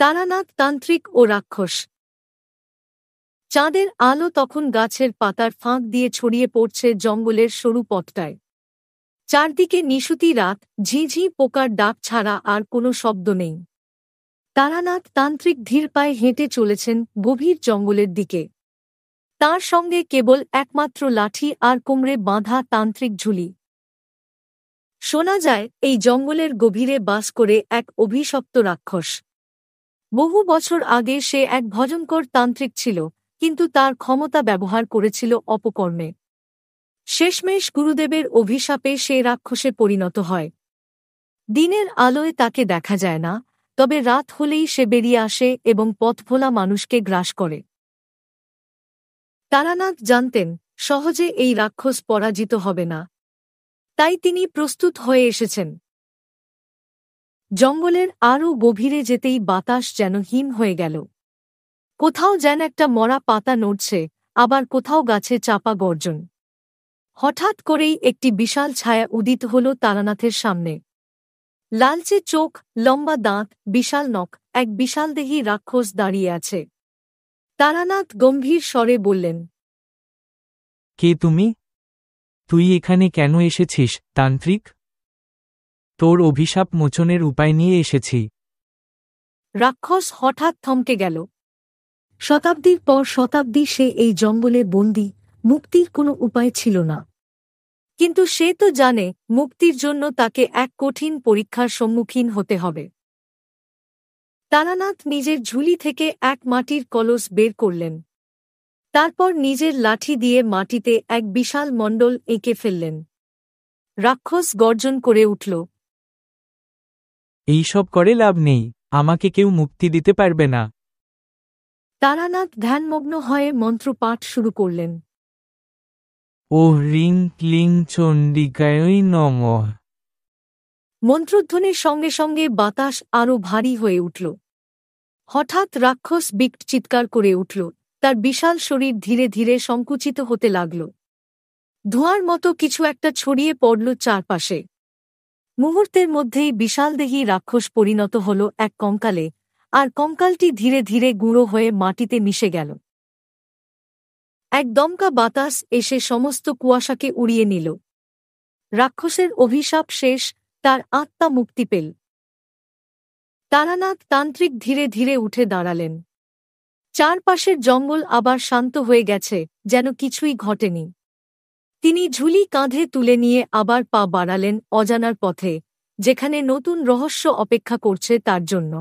তারানাথ তান্ত্রিক ও রাক্ষস। চাঁদের আলো তখন গাছের পাতার ফাঁক দিয়ে ছড়িয়ে পড়ছে জঙ্গলের সরু পথটায়। চারদিকে নিশুতি রাত, ঝিঝি পোকার ডাক ছাড়া আর কোনো শব্দ নেই। তারানাথ তান্ত্রিক ধীর পায়ে হেঁটে চলেছেন গভীর জঙ্গলের দিকে। তার সঙ্গে কেবল একমাত্র লাঠি আর কোমরে বাঁধা তান্ত্রিক ঝুলি। শোনা যায় এই জঙ্গলের গভীরে বাস করে এক অভিশপ্ত রাক্ষস। বহু বছর আগে সে এক ভয়ঙ্কর তান্ত্রিক ছিল, কিন্তু তার ক্ষমতা ব্যবহার করেছিল অপকর্মে। শেষমেশ গুরুদেবের অভিশাপে সে রাক্ষসে পরিণত হয়। দিনের আলোয় তাকে দেখা যায় না, তবে রাত হলেই সে বেরিয়ে আসে এবং পথভোলা মানুষকে গ্রাস করে। তারানাথ জানতেন, সহজে এই রাক্ষস পরাজিত হবে না। তাই তিনি প্রস্তুত হয়ে এসেছেন। জঙ্গলের আরও গভীরে যেতেই বাতাস যেন হিম হয়ে গেল। কোথাও যেন একটা মরা পাতা নড়ছে, আবার কোথাও গাছে চাপা গর্জন। হঠাৎ করেই একটি বিশাল ছায়া উদিত হল তারানাথের সামনে। লালচে চোখ, লম্বা দাঁত, বিশাল নখ, এক বিশালদেহী রাক্ষস দাঁড়িয়ে আছে। তারানাথ গম্ভীর স্বরে বললেন, কে তুমি? তুই এখানে কেন এসেছিস, তান্ত্রিক? তোর অভিশাপ মোচনের উপায় নিয়ে এসেছি। রাক্ষস হঠাৎ থমকে গেল। শতাব্দীর পর শতাব্দী সে এই জঙ্গলে বন্দী, মুক্তির কোনো উপায় ছিল না। কিন্তু সে তো জানে, মুক্তির জন্য তাকে এক কঠিন পরীক্ষার সম্মুখীন হতে হবে। তারানাথ নিজের ঝুলি থেকে এক মাটির কলস বের করলেন। তারপর নিজের লাঠি দিয়ে মাটিতে এক বিশাল মণ্ডল এঁকে ফেললেন। রাক্ষস গর্জন করে উঠল, এইসব করে লাভ নেই, আমাকে কেউ মুক্তি দিতে পারবে না। তারানাথ ধ্যানমগ্ন হয়ে মন্ত্রপাঠ শুরু করলেন। ওহ রিং ক্লিং চণ্ডিকায় নমঃ। মন্ত্রধ্বনির সঙ্গে সঙ্গে বাতাস আরও ভারী হয়ে উঠল। হঠাৎ রাক্ষস বিকট চিৎকার করে উঠল, তার বিশাল শরীর ধীরে ধীরে সংকুচিত হতে লাগল। ধোঁয়ার মতো কিছু একটা ছড়িয়ে পড়ল চারপাশে। মুহূর্তের মধ্যেই বিশালদেহী রাক্ষস পরিণত হল এক কঙ্কালে, আর কঙ্কালটি ধীরে ধীরে গুঁড়ো হয়ে মাটিতে মিশে গেল। এক দমকা বাতাস এসে সমস্ত কুয়াশাকে উড়িয়ে নিল। রাক্ষসের অভিশাপ শেষ, তার আত্মা মুক্তি পেল। তারানাথ তান্ত্রিক ধীরে ধীরে উঠে দাঁড়ালেন। চারপাশের জঙ্গল আবার শান্ত হয়ে গেছে, যেন কিছুই ঘটেনি। তিনি ঝুলি কাঁধে তুলে নিয়ে আবার পা বাড়ালেন অজানার পথে, যেখানে নতুন রহস্য অপেক্ষা করছে তার জন্য।